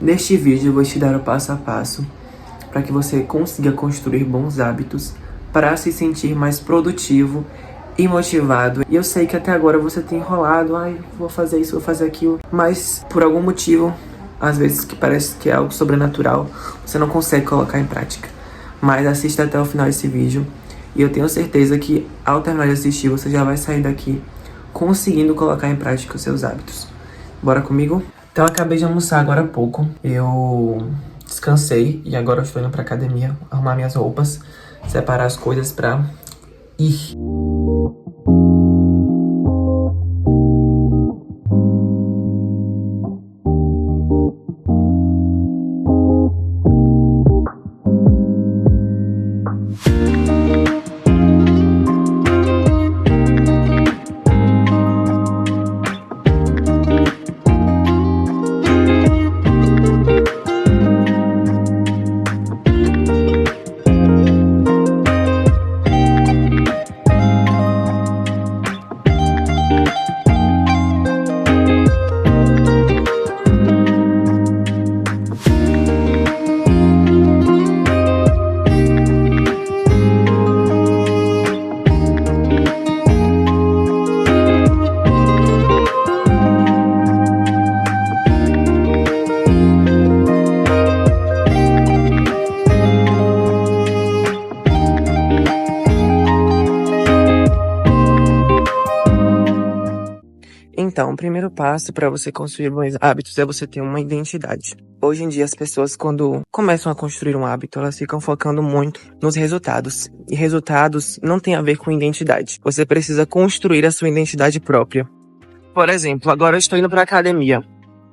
Neste vídeo eu vou te dar o passo a passo para que você consiga construir bons hábitos para se sentir mais produtivo e motivado. E eu sei que até agora você tem enrolado, vou fazer isso, vou fazer aquilo, mas por algum motivo, às vezes que parece que é algo sobrenatural, você não consegue colocar em prática. Mas assista até o final desse vídeo e eu tenho certeza que ao terminar de assistir você já vai sair daqui conseguindo colocar em prática os seus hábitos. Bora comigo? Então eu acabei de almoçar agora há pouco, eu descansei e agora eu estou indo pra academia arrumar minhas roupas, separar as coisas pra ir. Então, o primeiro passo para você construir bons hábitos é você ter uma identidade. Hoje em dia, as pessoas, quando começam a construir um hábito, elas ficam focando muito nos resultados. E resultados não tem a ver com identidade. Você precisa construir a sua identidade própria. Por exemplo, agora eu estou indo para academia.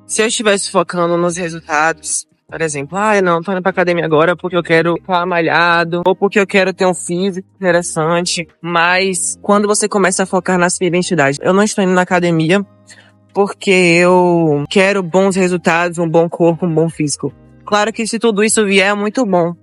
Se eu estivesse focando nos resultados, por exemplo, não, tô indo pra academia agora porque eu quero ficar malhado, ou porque eu quero ter um físico interessante. Mas quando você começa a focar na sua identidade, eu não estou indo na academia porque eu quero bons resultados, um bom corpo, um bom físico. Claro que se tudo isso vier é muito bom,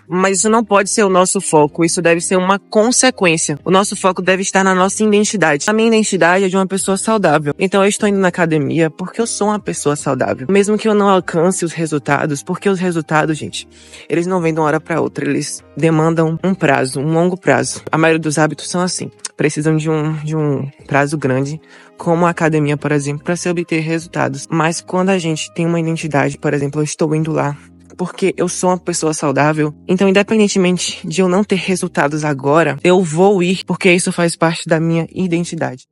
mas isso não pode ser o nosso foco, isso deve ser uma consequência. O nosso foco deve estar na nossa identidade. A minha identidade é de uma pessoa saudável. Então eu estou indo na academia porque eu sou uma pessoa saudável. Mesmo que eu não alcance os resultados, porque os resultados, gente, eles não vêm de uma hora para outra, eles demandam um prazo, um longo prazo. A maioria dos hábitos são assim, precisam de um prazo grande, como a academia, por exemplo, para se obter resultados. Mas quando a gente tem uma identidade, por exemplo, eu estou indo lá porque eu sou uma pessoa saudável, então independentemente de eu não ter resultados agora, eu vou ir porque isso faz parte da minha identidade.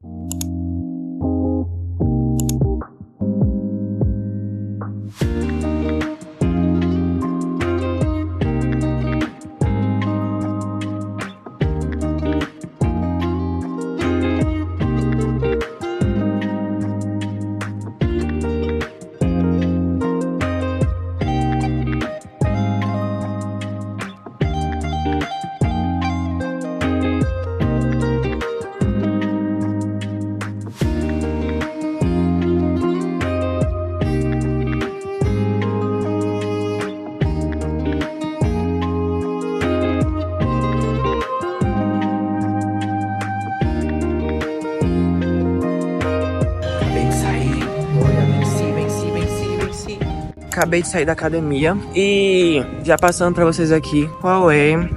Acabei de sair da academia e já passando pra vocês aqui qual é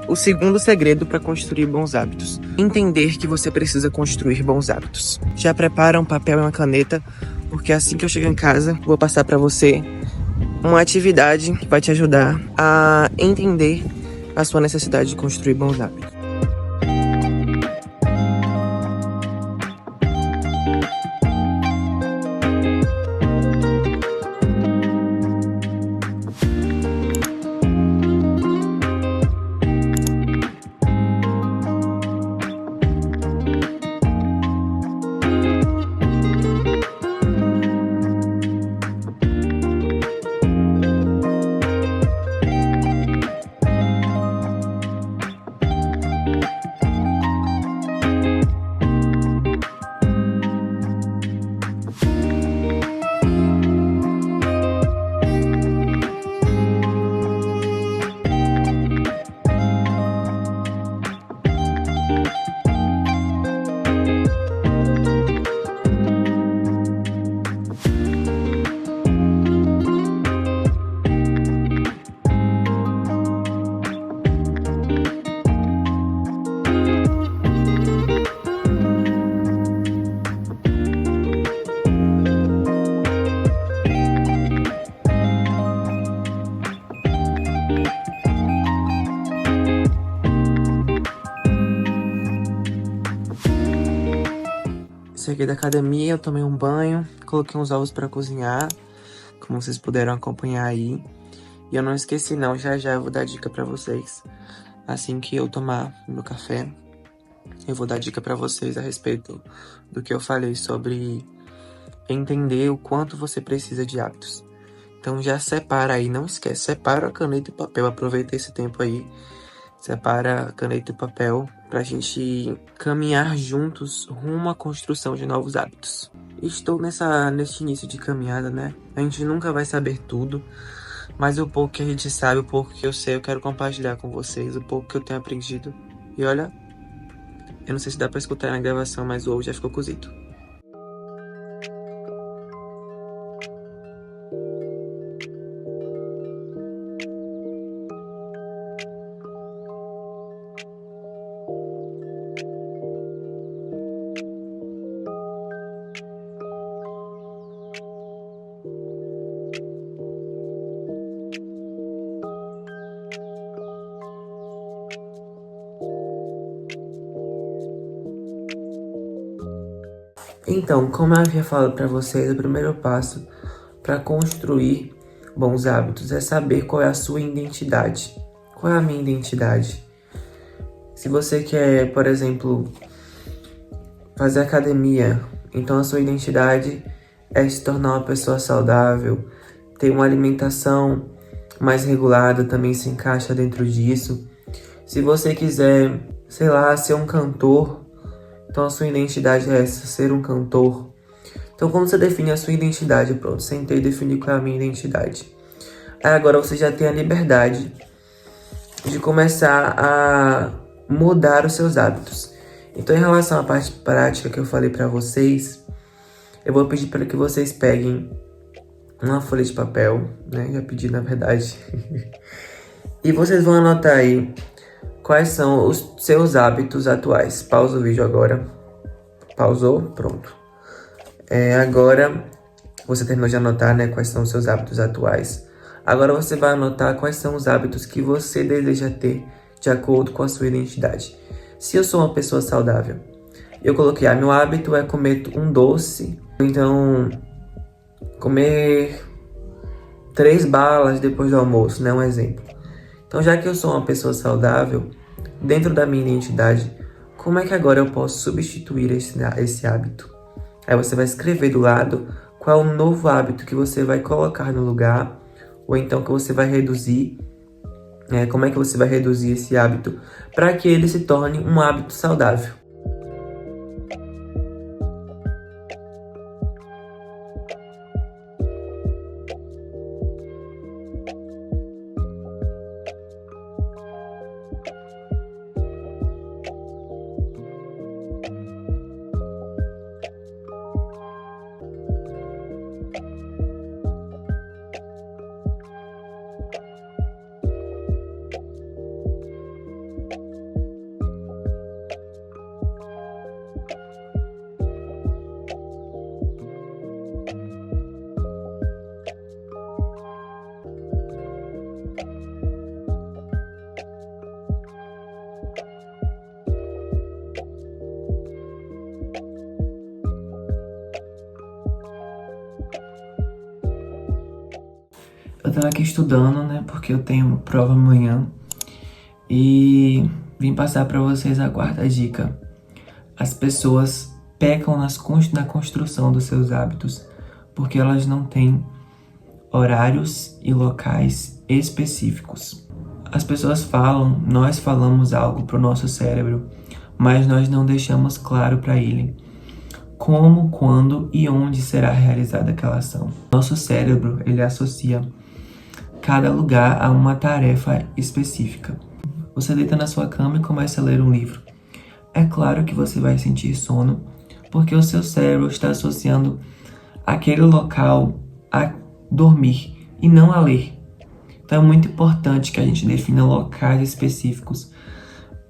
o segundo segredo para construir bons hábitos. Entender que você precisa construir bons hábitos. Já prepara um papel e uma caneta, porque assim que eu chegar em casa, vou passar pra você uma atividade que vai te ajudar a entender a sua necessidade de construir bons hábitos. cheguei da academia, eu tomei um banho, coloquei uns ovos pra cozinhar, como vocês puderam acompanhar aí. E eu não esqueci não, já eu vou dar dica pra vocês. Assim que eu tomar meu café, eu vou dar dica pra vocês a respeito do que eu falei sobre entender o quanto você precisa de hábitos. Então já separa aí, não esquece, separa a caneta e papel, aproveita esse tempo aí. Separa a caneta e papel pra gente caminhar juntos rumo à construção de novos hábitos. Estou neste início de caminhada, né? A gente nunca vai saber tudo, mas o pouco que a gente sabe, o pouco que eu sei, eu quero compartilhar com vocês, o pouco que eu tenho aprendido. E olha, eu não sei se dá pra escutar na gravação, mas o ovo já ficou cozido. Então, como eu havia falado para vocês, o primeiro passo para construir bons hábitos é saber qual é a sua identidade. Qual é a minha identidade? Se você quer, por exemplo, fazer academia, então a sua identidade é se tornar uma pessoa saudável, ter uma alimentação mais regulada também se encaixa dentro disso. Se você quiser, sei lá, ser um cantor, então a sua identidade é essa, ser um cantor. Então quando você define a sua identidade, pronto, sentei e defini qual é a minha identidade. Aí agora você já tem a liberdade de começar a mudar os seus hábitos. Então em relação à parte prática que eu falei pra vocês, eu vou pedir para que vocês peguem uma folha de papel, né? Já pedi na verdade. E vocês vão anotar aí quais são os seus hábitos atuais. Pausa o vídeo agora. Pausou? Pronto. Agora você terminou de anotar, né, quais são os seus hábitos atuais. Agora você vai anotar quais são os hábitos que você deseja ter de acordo com a sua identidade. Se eu sou uma pessoa saudável, eu coloquei, meu hábito é comer um doce. Então, comer 3 balas depois do almoço, né, um exemplo. Então, já que eu sou uma pessoa saudável, dentro da minha identidade, como é que agora eu posso substituir esse hábito? Aí você vai escrever do lado qual é o novo hábito que você vai colocar no lugar, ou então que você vai reduzir, como é que você vai reduzir esse hábito para que ele se torne um hábito saudável. Eu tava aqui estudando, né, porque eu tenho prova amanhã e vim passar pra vocês a quarta dica. As pessoas pecam na construção dos seus hábitos porque elas não têm horários e locais específicos. As pessoas falam, nós falamos algo pro nosso cérebro, mas nós não deixamos claro para ele como, quando e onde será realizada aquela ação. Nosso cérebro, ele associa cada lugar a uma tarefa específica. Você deita na sua cama e começa a ler um livro. É claro que você vai sentir sono, porque o seu cérebro está associando aquele local a dormir e não a ler. Então é muito importante que a gente defina locais específicos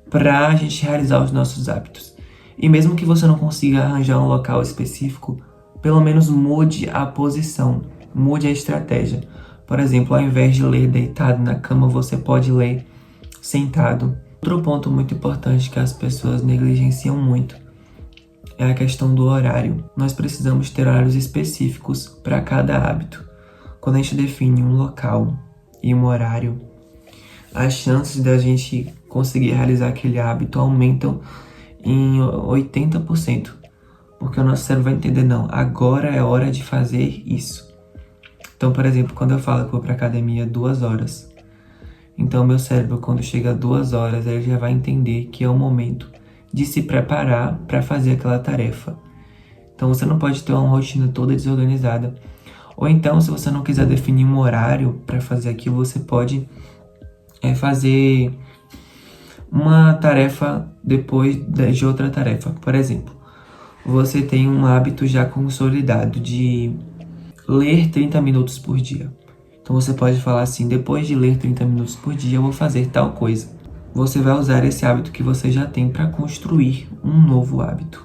para a gente realizar os nossos hábitos. E mesmo que você não consiga arranjar um local específico, pelo menos mude a posição, mude a estratégia. Por exemplo, ao invés de ler deitado na cama, você pode ler sentado. Outro ponto muito importante que as pessoas negligenciam muito é a questão do horário. Nós precisamos ter horários específicos para cada hábito. Quando a gente define um local e um horário, as chances da gente conseguir realizar aquele hábito aumentam em 80%. Porque o nosso cérebro vai entender, não, agora é hora de fazer isso. Então, por exemplo, quando eu falo que vou para academia 2 horas, então meu cérebro, quando chega a 2 horas, ele já vai entender que é o momento de se preparar para fazer aquela tarefa. Então, você não pode ter uma rotina toda desorganizada. Ou então, se você não quiser definir um horário para fazer aquilo, você pode fazer uma tarefa depois de outra tarefa. Por exemplo, você tem um hábito já consolidado de ler 30 minutos por dia. Então você pode falar assim, depois de ler 30 minutos por dia, eu vou fazer tal coisa. Você vai usar esse hábito que você já tem para construir um novo hábito.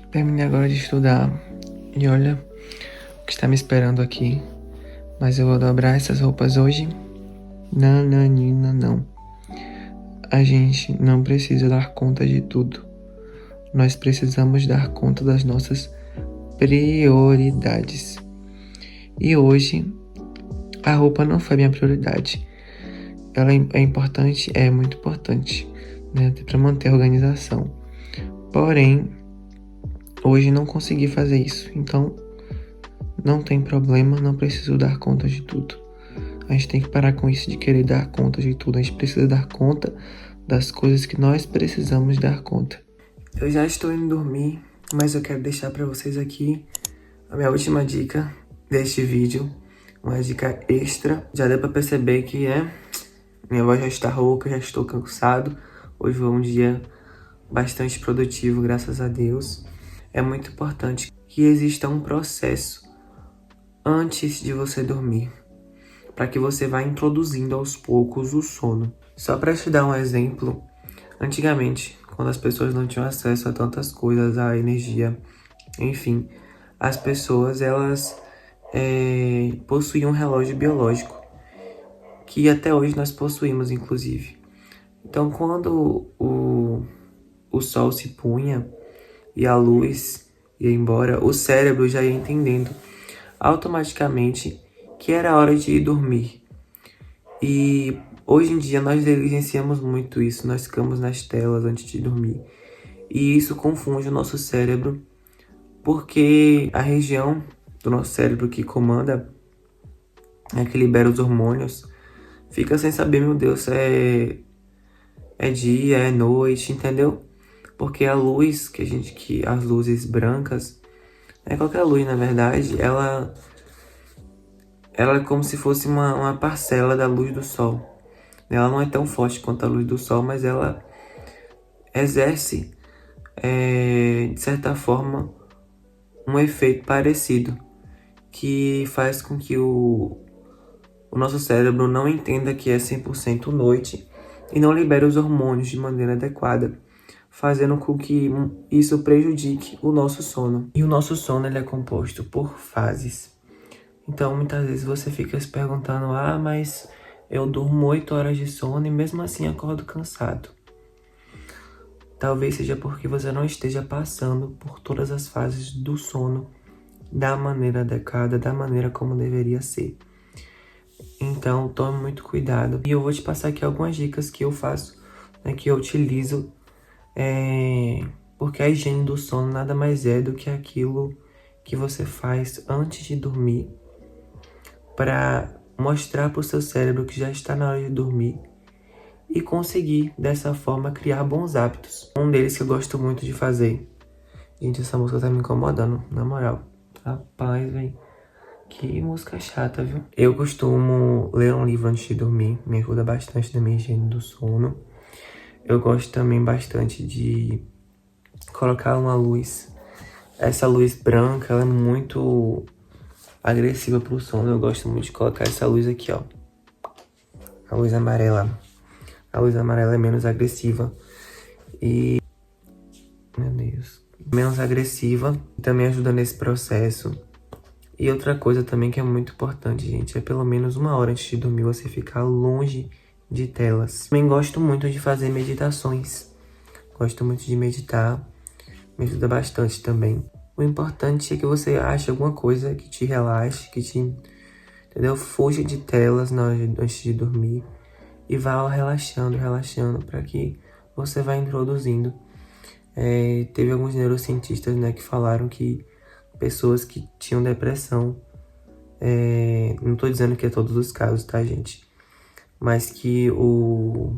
Terminei agora de estudar e olha o que está me esperando aqui. Mas eu vou dobrar essas roupas hoje. Nananina, não. A gente não precisa dar conta de tudo. Nós precisamos dar conta das nossas prioridades. E hoje, a roupa não foi minha prioridade. Ela é importante, é muito importante, né, para manter a organização. Porém, hoje não consegui fazer isso. Então, não tem problema, não preciso dar conta de tudo. A gente tem que parar com isso de querer dar conta de tudo. A gente precisa dar conta das coisas que nós precisamos dar conta. Eu já estou indo dormir, mas eu quero deixar para vocês aqui a minha última dica deste vídeo. Uma dica extra. Já deu para perceber que minha voz já está rouca, já estou cansado. Hoje foi um dia bastante produtivo, graças a Deus. É muito importante que exista um processo antes de você dormir, para que você vá introduzindo aos poucos o sono. Só para te dar um exemplo, antigamente, quando as pessoas não tinham acesso a tantas coisas, a energia, enfim, as pessoas, elas possuíam um relógio biológico, que até hoje nós possuímos, inclusive. Então, quando o sol se punha e a luz ia embora, o cérebro já ia entendendo automaticamente que era hora de ir dormir. E hoje em dia nós negligenciamos muito isso, nós ficamos nas telas antes de dormir. E isso confunde o nosso cérebro, porque a região do nosso cérebro que comanda, que libera os hormônios, fica sem saber, meu Deus, é dia, é noite, entendeu? Porque a luz as luzes brancas, qualquer luz na verdade, ela é como se fosse uma parcela da luz do sol. Ela não é tão forte quanto a luz do sol, mas ela exerce, de certa forma, um efeito parecido, que faz com que o nosso cérebro não entenda que é 100% noite e não libere os hormônios de maneira adequada, fazendo com que isso prejudique o nosso sono. E o nosso sono ele é composto por fases. Então, muitas vezes você fica se perguntando, mas eu durmo 8 horas de sono e mesmo assim acordo cansado. Talvez seja porque você não esteja passando por todas as fases do sono da maneira adequada, da maneira como deveria ser. Então, tome muito cuidado. E eu vou te passar aqui algumas dicas que eu faço, que eu utilizo, porque a higiene do sono nada mais é do que aquilo que você faz antes de dormir, para mostrar para o seu cérebro que já está na hora de dormir e conseguir, dessa forma, criar bons hábitos. Um deles que eu gosto muito de fazer. Gente, essa música tá me incomodando, na moral. Rapaz, velho. Que música chata, viu? Eu costumo ler um livro antes de dormir. Me ajuda bastante na minha higiene do sono. Eu gosto também bastante de colocar uma luz. Essa luz branca, ela é muito agressiva pro sono. Eu gosto muito de colocar essa luz aqui, ó. A luz amarela. A luz amarela é menos agressiva. E... meu Deus. Menos agressiva. Também ajuda nesse processo. E outra coisa também que é muito importante, gente, é pelo menos 1 hora antes de dormir você ficar longe de telas. Também gosto muito de fazer meditações. Gosto muito de meditar, me ajuda bastante também. O importante é que você ache alguma coisa que te relaxe, entendeu? Fuja de telas antes de dormir e vá relaxando, para que você vá introduzindo. Teve alguns neurocientistas, né, que falaram que pessoas que tinham depressão, não tô dizendo que é todos os casos, tá, gente? Mas que o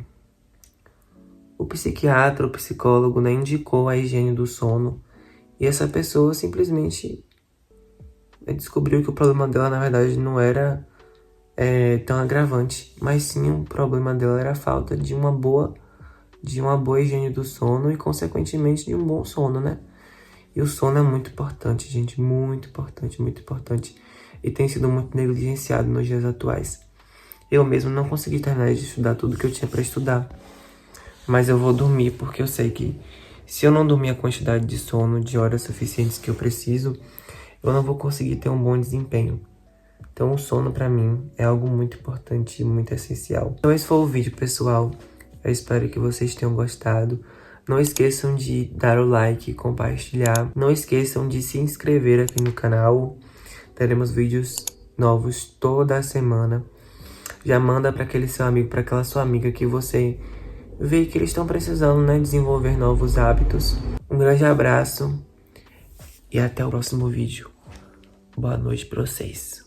psiquiatra, o psicólogo, né, indicou a higiene do sono e essa pessoa simplesmente descobriu que o problema dela, na verdade, não era tão agravante, mas sim o problema dela era a falta de uma boa higiene do sono e, consequentemente, de um bom sono, né? E o sono é muito importante, gente, muito importante, muito importante. E tem sido muito negligenciado nos dias atuais. Eu mesmo não consegui terminar de estudar tudo que eu tinha para estudar. Mas eu vou dormir porque eu sei que se eu não dormir a quantidade de sono, de horas suficientes que eu preciso, eu não vou conseguir ter um bom desempenho. Então o sono pra mim é algo muito importante e muito essencial. Então esse foi o vídeo, pessoal. Eu espero que vocês tenham gostado. Não esqueçam de dar o like, compartilhar. Não esqueçam de se inscrever aqui no canal. Teremos vídeos novos toda semana. Já manda para aquele seu amigo, para aquela sua amiga que você vê que eles estão precisando, né, desenvolver novos hábitos. Um grande abraço e até o próximo vídeo. Boa noite para vocês.